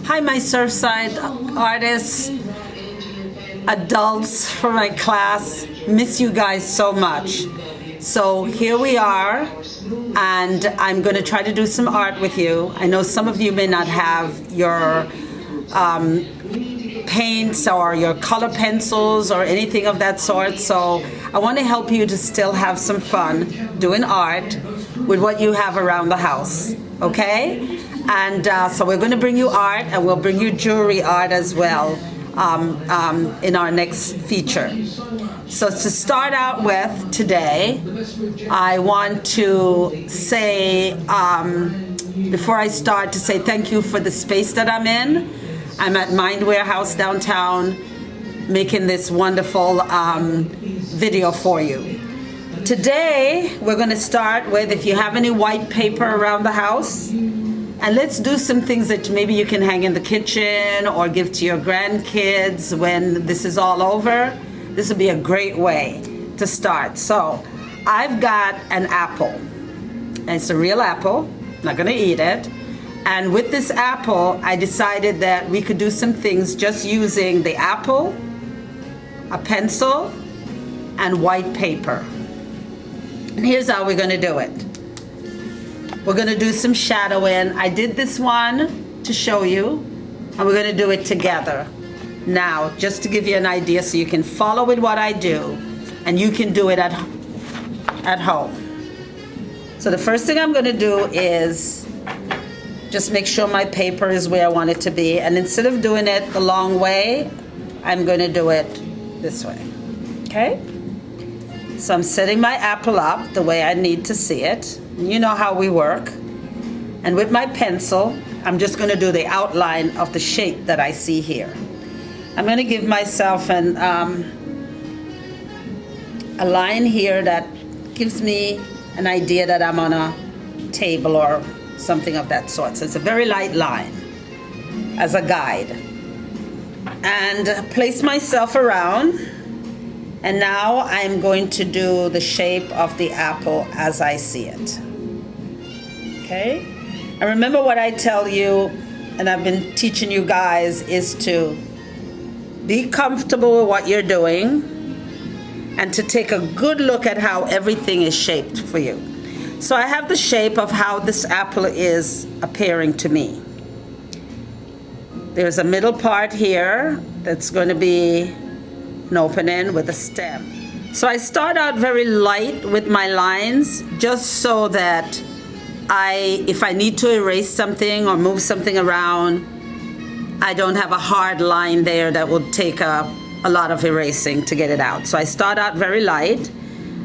Hi, my Surfside artists, adults from my class. Miss you guys so much. So here we are, and I'm going to try to do some art with you. I know some of you may not have your paints or your color pencils or anything of that sort, so I want to help you to still have some fun doing art with what you have around the house, okay? And so we're going to bring you art, and we'll bring you jewelry art as well in our next feature. So to start out with today, I want to say, before I start, to say thank you for the space that I'm in. I'm at Mind Warehouse downtown making this wonderful video for you. Today, we're going to start with, if you have any white paper around the house, and let's do some things that maybe you can hang in the kitchen or give to your grandkids when this is all over. This would be a great way to start. So I've got an apple, and it's a real apple. I'm not going to eat it. And with this apple, I decided that we could do some things just using the apple, a pencil, and white paper. And here's how we're going to do it. We're going to do some shadowing. I did this one to show you, and we're going to do it together. Now, just to give you an idea so you can follow with what I do, and you can do it at home. So the first thing I'm going to do is just make sure my paper is where I want it to be. And instead of doing it the long way, I'm going to do it this way. Okay? So I'm setting my apple up the way I need to see it. You know how we work. And with my pencil, I'm just going to do the outline of the shape that I see here. I'm going to give myself a line here that gives me an idea that I'm on a table or something of that sort. So it's a very light line as a guide. And place myself around. And now I'm going to do the shape of the apple as I see it. Okay? And remember what I tell you, and I've been teaching you guys, is to be comfortable with what you're doing and to take a good look at how everything is shaped for you. So I have the shape of how this apple is appearing to me. There's a middle part here that's going to be an opening with a stem. So I start out very light with my lines, just so that if I need to erase something or move something around, I don't have a hard line there that would take a lot of erasing to get it out. So I start out very light,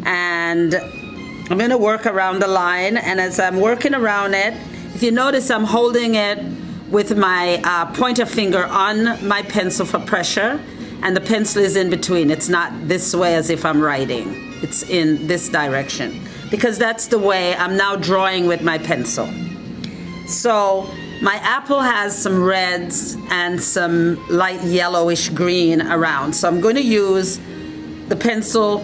and I'm going to work around the line. And as I'm working around it, if you notice, I'm holding it with my pointer finger on my pencil for pressure, and the pencil is in between. It's not this way as if I'm writing. It's in this direction, because that's the way I'm now drawing with my pencil. So my apple has some reds and some light yellowish green around. So I'm going to use the pencil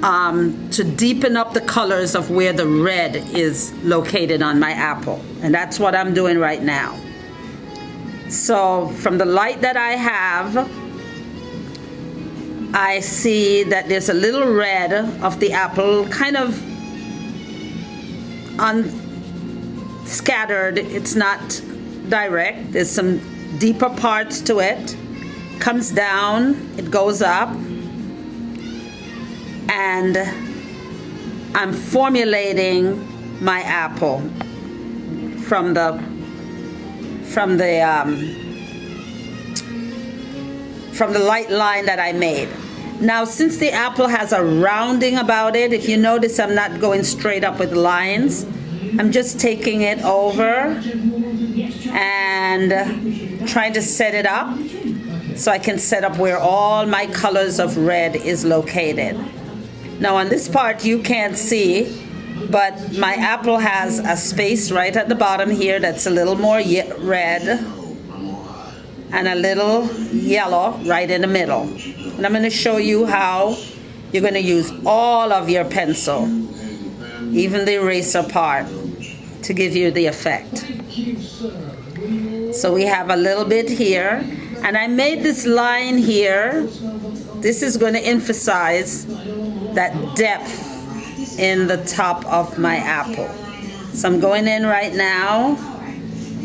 to deepen up the colors of where the red is located on my apple. And that's what I'm doing right now. So from the light that I have, I see that there's a little red of the apple, kind of scattered. It's not direct. There's some deeper parts to it. Comes down, it goes up, and I'm formulating my apple from the light line that I made. Now, since the apple has a rounding about it, if you notice, I'm not going straight up with lines. I'm just taking it over and trying to set it up so I can set up where all my colors of red is located. Now, on this part, you can't see, but my apple has a space right at the bottom here that's a little more red and a little yellow right in the middle. And I'm going to show you how you're going to use all of your pencil, even the eraser part, to give you the effect. So we have a little bit here, and I made this line here. This is going to emphasize that depth in the top of my apple. So I'm going in right now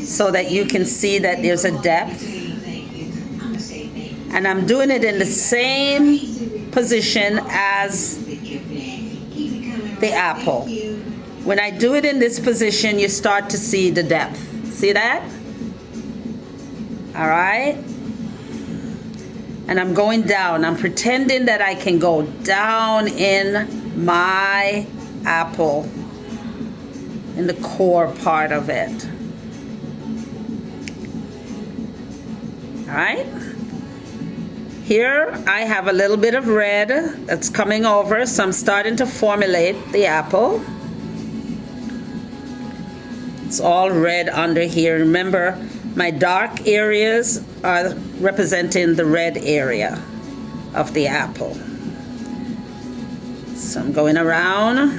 so that you can see that there's a depth. And I'm doing it in the same position as the apple. When I do it in this position, you start to see the depth. See that? All right? And I'm going down. I'm pretending that I can go down in my apple, in the core part of it. All right? Here I have a little bit of red that's coming over, so I'm starting to formulate the apple. It's all red under here. Remember, my dark areas are representing the red area of the apple. So I'm going around.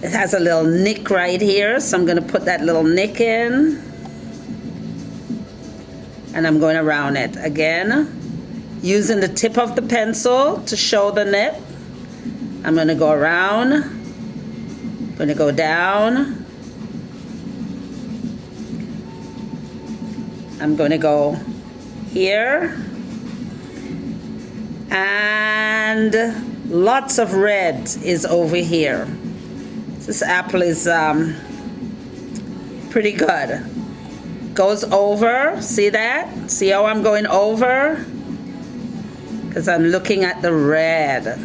It has a little nick right here, so I'm going to put that little nick in. And I'm going around it again, using the tip of the pencil to show the nip. I'm going to go around, going to go down. I'm going to go here. And lots of red is over here. This apple is pretty good. Goes over, see that? See how I'm going over? Because I'm looking at the red.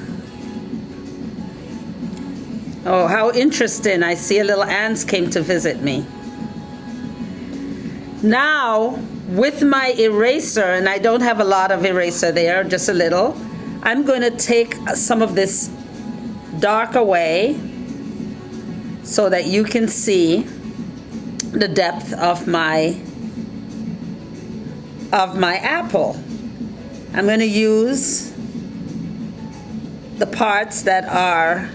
Oh, how interesting. I see a little ants came to visit me. Now, with my eraser, and I don't have a lot of eraser there, just a little, I'm going to take some of this dark away so that you can see the depth of my apple. I'm going to use the parts that are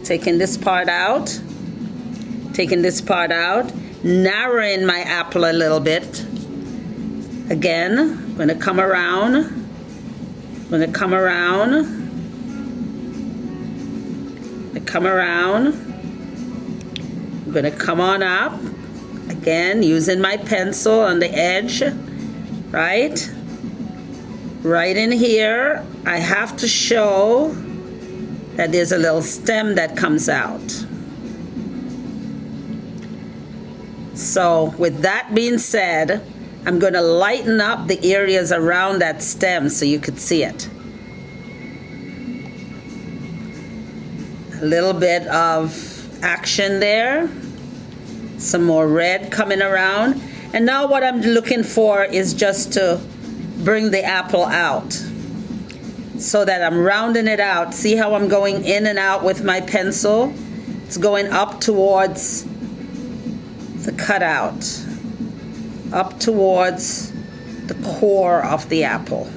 taking this part out, narrowing my apple a little bit. Again, I'm going to come around. I'm going to come on up. Again, using my pencil on the edge, right? Right in here, I have to show that there's a little stem that comes out. So with that being said, I'm going to lighten up the areas around that stem so you could see it. A little bit of action there. Some more red coming around. And now what I'm looking for is just to bring the apple out so that I'm rounding it out. See how I'm going in and out with my pencil? It's going up towards the cutout, up towards the core of the apple.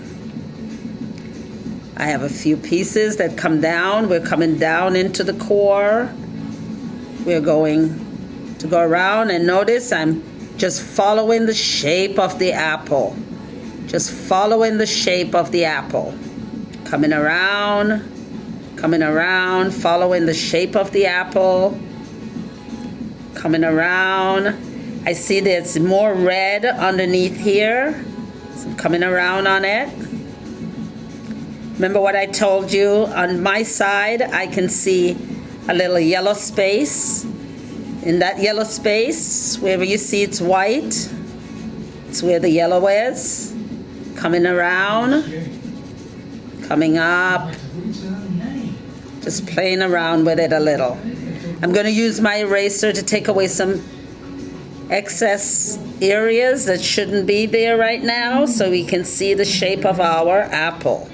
I have a few pieces that come down. We're coming down into the core. We're going to go around, and notice I'm just following the shape of the apple. Just following the shape of the apple. Coming around, following the shape of the apple. Coming around. I see there's more red underneath here. So I'm coming around on it. Remember what I told you? On my side, I can see a little yellow space. In that yellow space, wherever you see it's white, it's where the yellow is. Coming around, coming up, just playing around with it a little. I'm going to use my eraser to take away some excess areas that shouldn't be there right now so we can see the shape of our apple.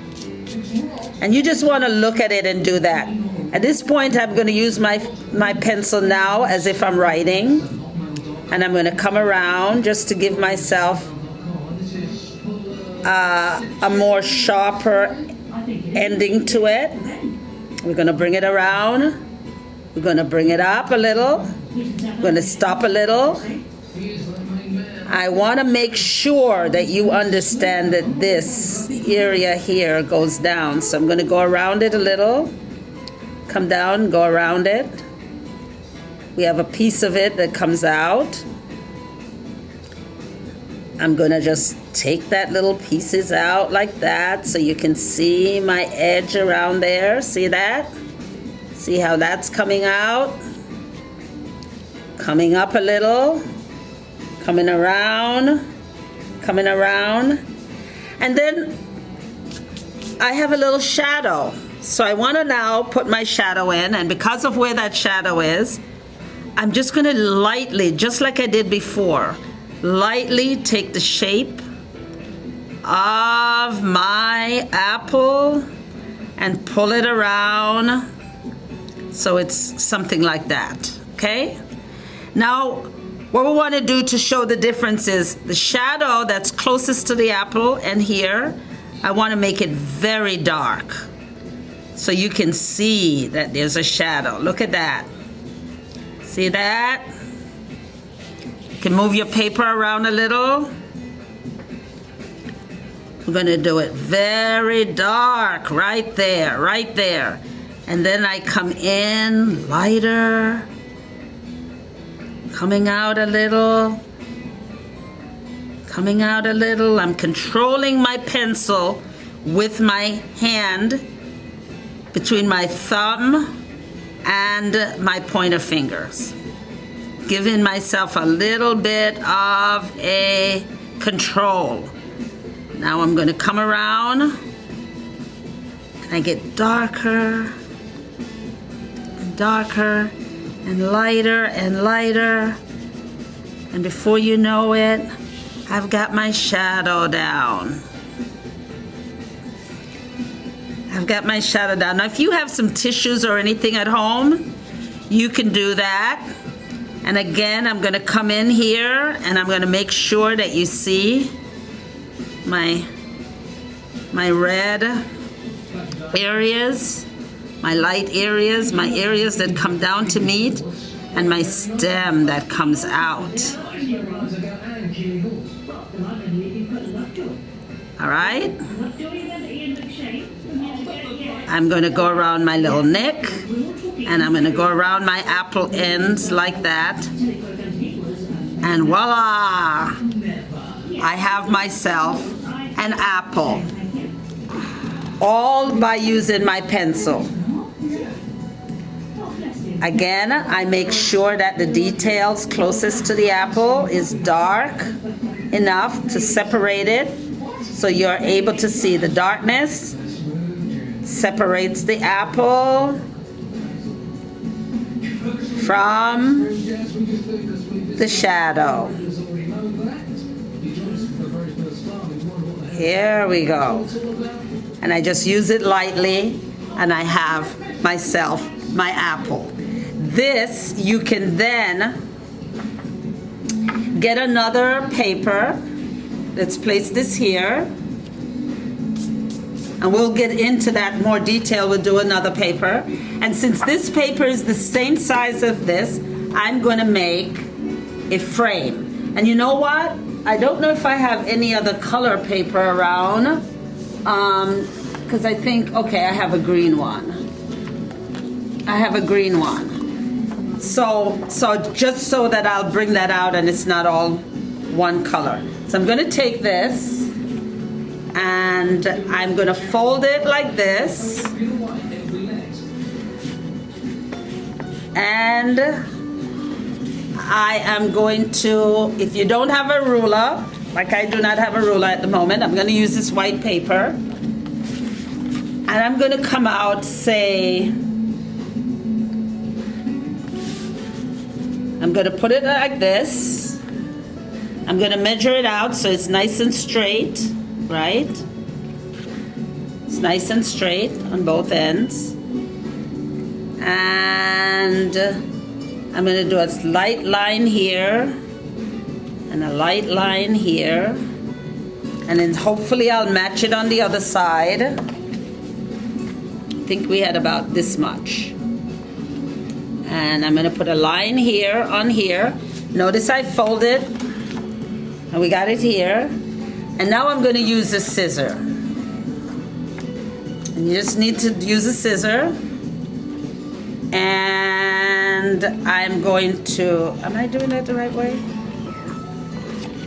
And you just want to look at it and do that. At this point, I'm going to use my pencil now as if I'm writing. And I'm going to come around just to give myself a more sharper ending to it. We're going to bring it around. We're going to bring it up a little. We're going to stop a little. I want to make sure that you understand that this area here goes down. So I'm going to go around it a little. Come down, go around it. We have a piece of it that comes out. I'm going to just take that little pieces out like that so you can see my edge around there. See that? See how that's coming out? Coming up a little. Coming around. Coming around. And then I have a little shadow. So I want to now put my shadow in, and because of where that shadow is, I'm just going to lightly, just like I did before, lightly take the shape of my apple and pull it around so it's something like that, okay? Now, what we want to do to show the difference is the shadow that's closest to the apple and here, I want to make it very dark so you can see that there's a shadow. Look at that. See that? You can move your paper around a little. We're going to do it very dark right there, right there. And then I come in lighter, coming out a little, coming out a little. I'm controlling my pencil with my hand between my thumb and my pointer fingers, giving myself a little bit of a control. Now I'm going to come around and I get darker and darker and lighter and lighter, and before you know it, I've got my shadow down. I've got my shadow down. Now if you have some tissues or anything at home, you can do that. And again, I'm going to come in here and I'm going to make sure that you see my red areas, my light areas, my areas that come down to meet, and my stem that comes out. All right? I'm going to go around my little neck, and I'm going to go around my apple ends like that. And voila! I have myself an apple, all by using my pencil. Again, I make sure that the details closest to the apple is dark enough to separate it so you're able to see the darkness separates the apple from the shadow. Here we go. And I just use it lightly and I have myself my apple. This, you can then get another paper. Let's place this here. And we'll get into that more detail. We'll do another paper. And since this paper is the same size of this, I'm going to make a frame. And you know what? I don't know if I have any other color paper around. Because I think, okay, I have a green one. I have a green one. So just so that I'll bring that out and it's not all one color. So I'm going to take this and I'm going to fold it like this. And I am going to, if you don't have a ruler, like I do not have a ruler at the moment, I'm going to use this white paper. And I'm going to come out, say, I'm going to put it like this. I'm going to measure it out so it's nice and straight, right? It's nice and straight on both ends. And I'm going to do a light line here and a light line here. And then hopefully I'll match it on the other side. I think we had about this much. And I'm going to put a line here on here. Notice I folded, and we got it here. And now I'm going to use a scissor. And you just need to use a scissor. And I'm going to, am I doing that the right way?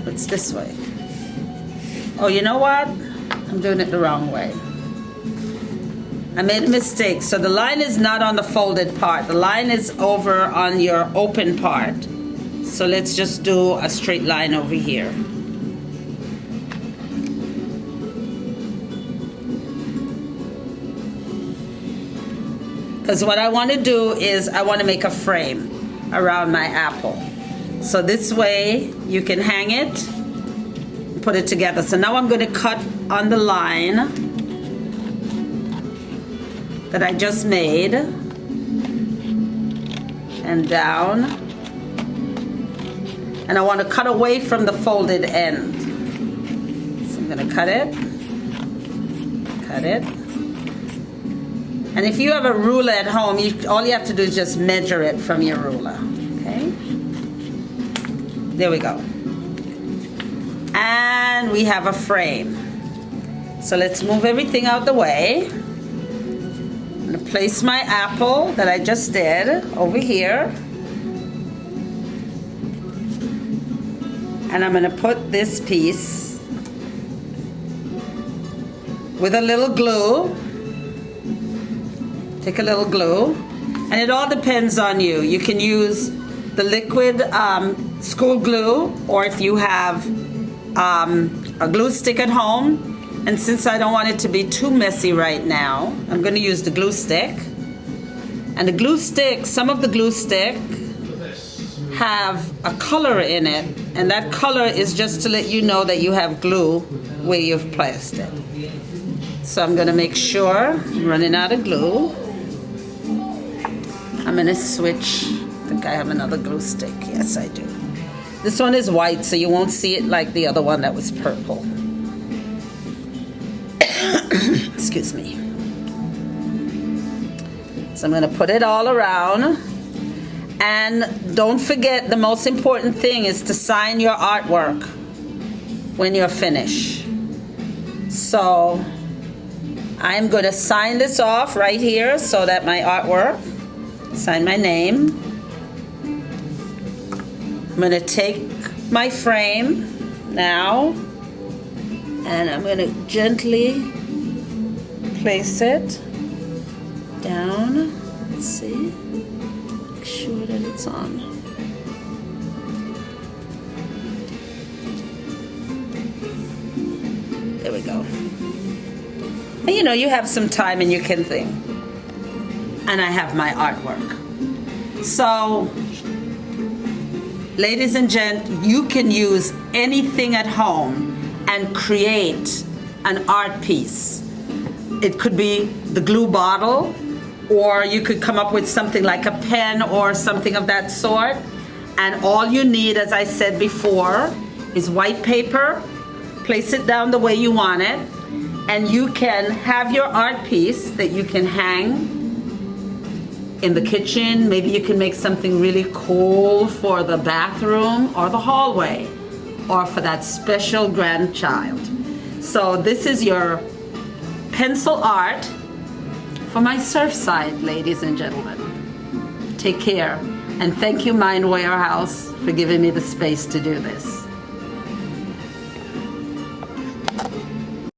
It's this way. Oh, you know what? I'm doing it the wrong way. I made a mistake. So the line is not on the folded part. The line is over on your open part. So let's just do a straight line over here. Because what I want to do is I want to make a frame around my apple. So this way you can hang it, put it together. So now I'm going to cut on the line that I just made and down. And I want to cut away from the folded end. So I'm going to cut it. And if you have a ruler at home, all you have to do is just measure it from your ruler. Okay? There we go. And we have a frame. So let's move everything out the way. I'm going to place my apple that I just did over here. And I'm going to put this piece with a little glue. Take a little glue. And it all depends on you. You can use the liquid school glue, or if you have a glue stick at home. And since I don't want it to be too messy right now, I'm going to use the glue stick. And the glue stick, some of the glue stick have a color in it, and that color is just to let you know that you have glue where you've placed it. So I'm going to make sure I'm running out of glue. I'm going to switch. I think I have another glue stick. Yes, I do. This one is white, so you won't see it like the other one that was purple. Excuse me. So I'm going to put it all around. And don't forget, the most important thing is to sign your artwork when you're finished. So I'm going to sign this off right here so that my artwork, sign my name. I'm going to take my frame now, and I'm going to gently place it down. Let's see. Make sure that it's on. There we go. And you know, you have some time and you can think. And I have my artwork. So, ladies and gents, you can use anything at home and create an art piece. It could be the glue bottle, or you could come up with something like a pen or something of that sort. And all you need, as I said before, is white paper. Place it down the way you want it, and you can have your art piece that you can hang in the kitchen. Maybe you can make something really cool for the bathroom or the hallway, or for that special grandchild. So this is your pencil art for my Surfside, ladies and gentlemen. Take care, and thank you, Mind Warehouse, for giving me the space to do this.